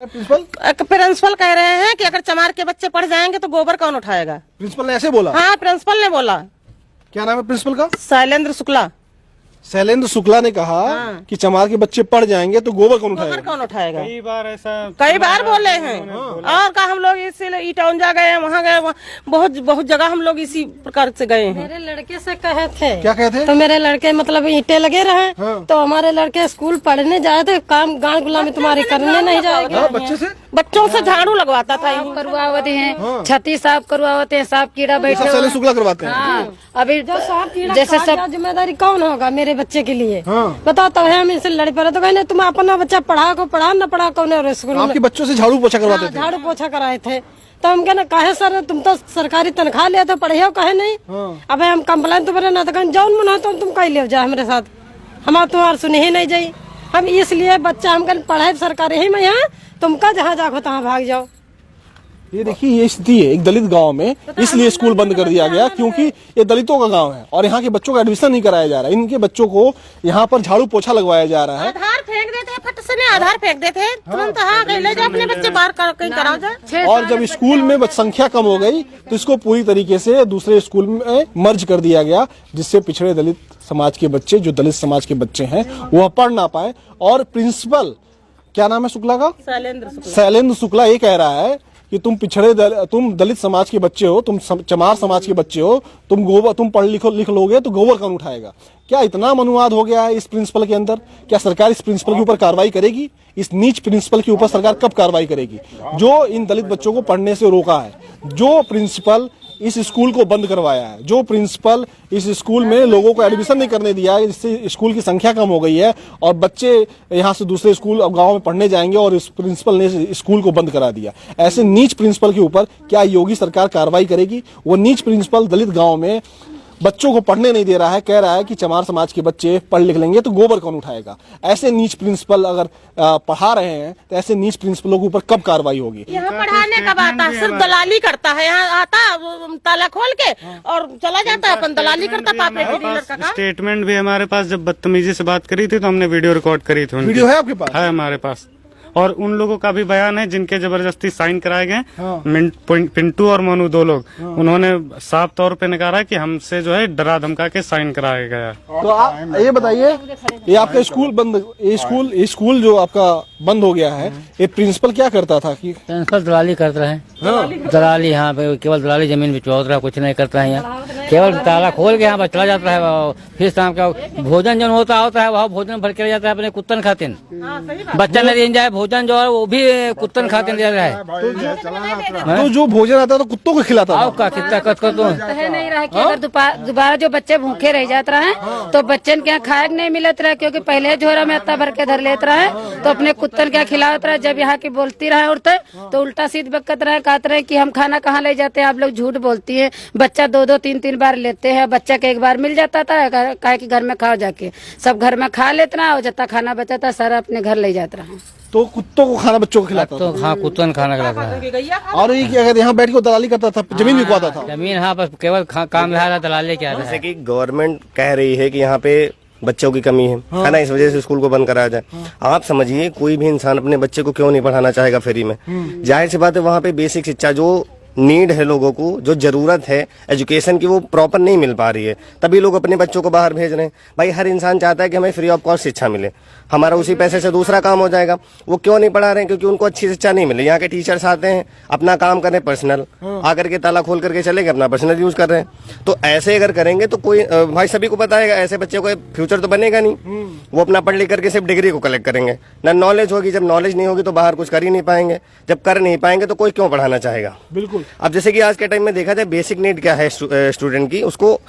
Principal कह रहे हैं कि अगर चमार के बच्चे पढ़ जाएंगे तो गोबर कौन उठाएगा। प्रिंसिपल ने ऐसे बोला? हाँ, प्रिंसिपल ने बोला। क्या नाम है प्रिंसिपल का? शैलेंद्र शुक्ला। शैलेंद्र शुक्ला ने कहा कि चमार के बच्चे पढ़ जाएंगे तो गोबर कौन उठाएगा? गोबर कौन उठाएगा? कई बार बोले हैं। और का हम लोग इसीलिए ईटाउन जा गए, वहाँ गए, बहुत जगह हम लोग इसी प्रकार से गए हैं। मेरे लड़के से कहे थे। क्या कहे थे? तो मेरे लड़के मतलब ईंटें लगे रहे। तो हमारे लड़के स्कूल पढ़ने जाए थे, काम गाँव गुलामी तुम्हारी करने नहीं जाएगी। बच्चों से झाड़ू लगवाता था, करवाते हैं, छत्ती साफ करवाते हैं, साफ कीड़ा बैठे शैलेंद्र शुक्ला करवाते हैं। अभी जैसे सब जिम्मेदारी कौन होगा मेरे बच्चे के लिए? बताओ। तो हम इनसे लड़ पड़े तो कहने तुम अपना बच्चा पढ़ा न पढ़ा कौन स्कूल में। आपके बच्चों से झाड़ू पोछा करवाते थे? झाड़ू पोछा कराए थे। तो हम कहना कहे सर तुम तो सरकारी तनख्वाह ले तो पढ़े हो कहे नहीं। अब हम कंप्लेन तुम्हारे ना तो जौन मन हो तो तुम कहीं ले जाओ हमारे साथ, हम तुम्हारे सुने ही नहीं जाये। हम इसलिए बच्चा हम कहीं पढ़ाए सरकारी ही में यहाँ, तुमका जहाँ जाओ तहाँ भाग जाओ। ये देखिए ये स्थिति है एक दलित गांव में, इसलिए स्कूल बंद कर दिया गया क्योंकि ये दलितों का गांव है और यहाँ के बच्चों का एडमिशन नहीं कराया जा रहा है। इनके बच्चों को यहाँ पर झाड़ू पोछा लगवाया जा रहा है। आधार फेंक देते हैं, फट से आधार फेंक देते हैं तुरंत। हाँ, ले जाओ अपने बच्चे बाहर कहीं कराओ जाए। और जब स्कूल में संख्या कम हो गई तो इसको पूरी तरीके से दूसरे स्कूल में मर्ज कर दिया गया, जिससे पिछड़े दलित समाज के बच्चे, जो दलित समाज के बच्चे हैं, वह पढ़ ना पाए। और प्रिंसिपल, क्या नाम है शुक्ला का? शैलेंद्र शुक्ला ये कह रहा है कि तुम दलित समाज के बच्चे हो, तुम चमार समाज के बच्चे हो, तुम पढ़ लिख लोगे तो गोबर कौन उठाएगा? क्या इतना मनुवाद हो गया है इस प्रिंसिपल के अंदर? क्या सरकार इस प्रिंसिपल के ऊपर कार्रवाई करेगी? इस नीच प्रिंसिपल के ऊपर सरकार कब कार्रवाई करेगी जो इन दलित बच्चों को पढ़ने से रोका है? जो प्रिंसिपल इस स्कूल को बंद करवाया है, जो प्रिंसिपल इस स्कूल में लोगों को एडमिशन नहीं करने दिया है, जिससे स्कूल की संख्या कम हो गई है और बच्चे यहाँ से दूसरे स्कूल अब गांव में पढ़ने जाएंगे और इस प्रिंसिपल ने स्कूल को बंद करा दिया। ऐसे नीच प्रिंसिपल के ऊपर क्या योगी सरकार कार्रवाई करेगी? वो नीच प्रिंसिपल दलित गाँव में बच्चों को पढ़ने नहीं दे रहा है, कह रहा है कि चमार समाज के बच्चे पढ़ लिख लेंगे तो गोबर कौन उठाएगा। ऐसे नीच प्रिंसिपल अगर पढ़ा रहे हैं तो ऐसे नीच प्रिंसिपलों के ऊपर कब कार्रवाई होगी? यहाँ पढ़ाने कब आता है? सिर्फ दलाली करता है। यहाँ आता ताला खोल के और चला जाता है, अपन दलाली करता। पापे के डीलर का काम। स्टेटमेंट भी हमारे पास, जब बदतमीजी से बात करी थी तो हमने वीडियो रिकॉर्ड करी थी। वीडियो है आपके पास? है हमारे पास। और उन लोगों का भी बयान है जिनके जबरदस्ती साइन कराए गए। पिंटू और मनु, दो लोग, उन्होंने साफ तौर पे नकारा कि हमसे जो है डरा धमका के साइन कराया गया। तो आप ये बताइए, ये आपका स्कूल बंद, ये स्कूल जो आपका बंद हो गया है, ये प्रिंसिपल क्या करता था? कि प्रिंसिपल दलाली करता है। दलाली यहाँ पे केवल दलाली जमीन बिचवाता रहा, कुछ नहीं करता है। यहाँ केवल ताला खोल के यहाँ पर चला जाता है। फिर शाम का भोजन जो होता है वहाँ भोजन भर के जाता है अपने कुत्तन खातिन। बच्चा नहीं देन जाए भोजन जो है वो भी कुत्तन खातिन दे रहा है। तो जो भोजन आता तो कुत्तों को खिलाता था? नहीं रहा कि अगर दोबारा जो बच्चे भूखे रह जाते रहे तो बच्चन के यहाँ खाए नहीं मिलत रहा, क्योंकि पहले झोरा में अत्ता भर के धर लेते रहे तो अपने कुत्तन क्या खिलावत रहे। जब यहाँ की बोलती रहे उड़ते तो उल्टा सीध बकत रहे, कहते रहे कि हम खाना कहाँ ले जाते हैं, आप लोग झूठ बोलती है। बच्चा 2-2 3-3 बार लेते हैं, बच्चा के एक बार मिल जाता था, कहे कि घर में खाओ जाके। सब घर में खा लेते रहा और जितना खाना बचा था सारा अपने घर ले जाता रहा। तो कुत्तों को खाना बच्चों को खिलाता तो हाँ, कुत्तन खाना खिलाता है। और ये अगर यहाँ बैठ के दलाली करता था, जमीन बिकवाता था? जमीन हाँ, बस केवल काम रहा, दलाली क्या जैसे कि गवर्नमेंट कह रही है कि यहाँ पे बच्चों की कमी है ना, इस वजह से स्कूल को बंद कराया जाए। आप समझिए कोई भी इंसान अपने बच्चे को क्यों नहीं पढ़ाना चाहेगा फ्री में? जाहिर सी बात है वहाँ पे बेसिक शिक्षा जो नीड है, लोगों को जो जरूरत है एजुकेशन की, वो प्रॉपर नहीं मिल पा रही है, तभी लोग अपने बच्चों को बाहर भेज रहे हैं। भाई हर इंसान चाहता है कि हमें फ्री ऑफ कॉस्ट शिक्षा मिले, हमारा उसी पैसे से दूसरा काम हो जाएगा। वो क्यों नहीं पढ़ा रहे हैं? क्योंकि उनको अच्छी शिक्षा नहीं मिली। यहाँ के टीचर्स आते हैं अपना काम करें पर्सनल, आकर के ताला खोल करके चले गए, अपना पर्सनल यूज कर रहे हैं। तो ऐसे अगर करेंगे तो कोई भाई सभी को पता है ऐसे बच्चे को फ्यूचर तो बनेगा नहीं। वो अपना पढ़ लिख करके सिर्फ डिग्री को कलेक्ट करेंगे, ना नॉलेज होगी। जब नॉलेज नहीं होगी तो बाहर कुछ कर ही नहीं पाएंगे। जब कर नहीं पाएंगे तो कोई क्यों पढ़ाना चाहेगा? बिल्कुल। अब जैसे कि आज के टाइम में देखा जाए बेसिक नीड क्या है स्टूडेंट की, उसको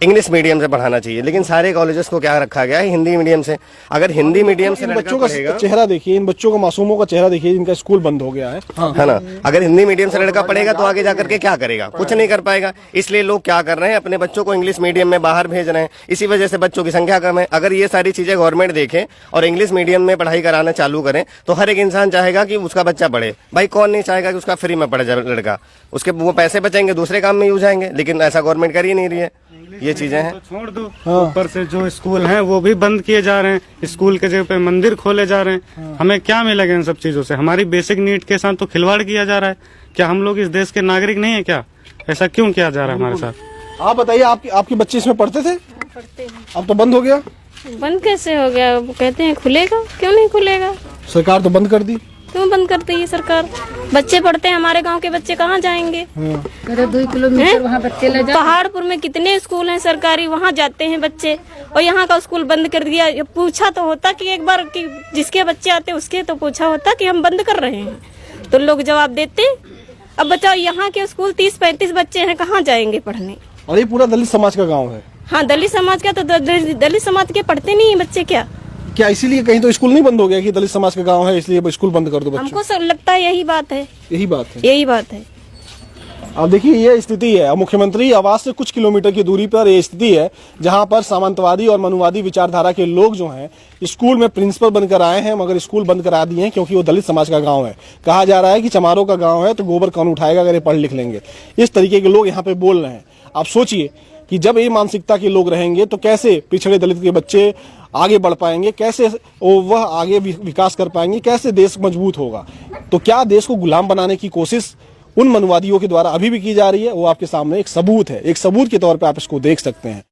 इंग्लिश मीडियम से पढ़ाना चाहिए, लेकिन सारे कॉलेजेस को क्या रखा गया है? हिंदी मीडियम से। अगर हिंदी मीडियम से बच्चों का चेहरा देखिए, इन बच्चों का, मासूमों का चेहरा देखिए, इनका स्कूल बंद हो गया है, है ना। अगर हिंदी मीडियम से लड़का पढ़ेगा तो आगे जाकर के क्या करेगा? कुछ नहीं कर पाएगा। इसलिए लोग क्या कर रहे हैं, अपने बच्चों को इंग्लिश मीडियम में बाहर भेज रहे हैं। इसी वजह से बच्चों की संख्या कम है। अगर ये सारी चीजें गवर्नमेंट देखे और इंग्लिश मीडियम में पढ़ाई कराना चालू करें तो हर एक इंसान चाहेगा कि उसका बच्चा पढ़े। भाई कौन नहीं चाहेगा कि उसका फ्री में पढ़े लड़का? उसके वो पैसे बचेंगे, दूसरे काम में यूज आएंगे, लेकिन ऐसा गवर्नमेंट कर ही नहीं रही है। ये चीजें हैं। तो छोड़ दो, ऊपर से जो स्कूल हैं वो भी बंद किए जा रहे हैं, स्कूल के जगह पे मंदिर खोले जा रहे हैं। हमें क्या मिलेगा इन सब चीजों से? हमारी बेसिक नीड के साथ तो खिलवाड़ किया जा रहा है। क्या हम लोग इस देश के नागरिक नहीं है क्या? ऐसा क्यों किया जा रहा है हमारे साथ? आप बताइए, आपके बच्चे इसमें पढ़ते थे? पढ़ते हैं। अब तो बंद हो गया। बंद कैसे हो गया? वो कहते हैं खुलेगा, क्यों नहीं खुलेगा? सरकार तो बंद कर दी। क्यों बंद करती है सरकार? बच्चे पढ़ते हैं, हमारे गांव के बच्चे कहाँ जाएंगे? 2 किलोमीटर वहाँ बच्चे ले जाओ। पहाड़पुर में कितने स्कूल हैं सरकारी, वहाँ जाते हैं बच्चे, और यहाँ का स्कूल बंद कर दिया। ये पूछा तो होता कि एक बार कि जिसके बच्चे आते उसके तो पूछा होता कि हम बंद कर रहे हैं, तो लोग जवाब देते। अब बताओ, यहाँ के स्कूल 30-35 बच्चे हैं, कहाँ जाएंगे पढ़ने? और ये पूरा दलित समाज का गाँव है। हाँ, दलित समाज का, तो दलित समाज के पढ़ते नहीं है बच्चे क्या? क्या इसीलिए कहीं तो स्कूल नहीं बंद हो गया कि दलित समाज का गांव है इसलिए स्कूल बंद कर दो बच्चों? हमको सब लगता है यही बात है। यही बात है। यही बात है। अब देखिए ये स्थिति है। मुख्यमंत्री आवास से कुछ किलोमीटर की दूरी पर ये स्थिति है जहां पर सामंतवादी और मनुवादी विचारधारा के लोग जो हैं स्कूल में प्रिंसिपल बनकर आए हैं, मगर स्कूल बंद करा दिए हैं क्योंकि वो दलित समाज का गांव है। कहा जा रहा है कि चमारों का गांव है तो गोबर कौन उठाएगा अगर ये पढ़ लिख लेंगे। इस तरीके के लोग यहाँ पे बोल रहे हैं। आप सोचिए कि जब ये मानसिकता के लोग रहेंगे तो कैसे पिछड़े दलित के बच्चे आगे बढ़ पाएंगे, कैसे वह आगे विकास कर पाएंगे, कैसे देश मजबूत होगा। तो क्या देश को गुलाम बनाने की कोशिश उन मनुवादियों के द्वारा अभी भी की जा रही है? वो आपके सामने एक सबूत है। एक सबूत के तौर पे आप इसको देख सकते हैं।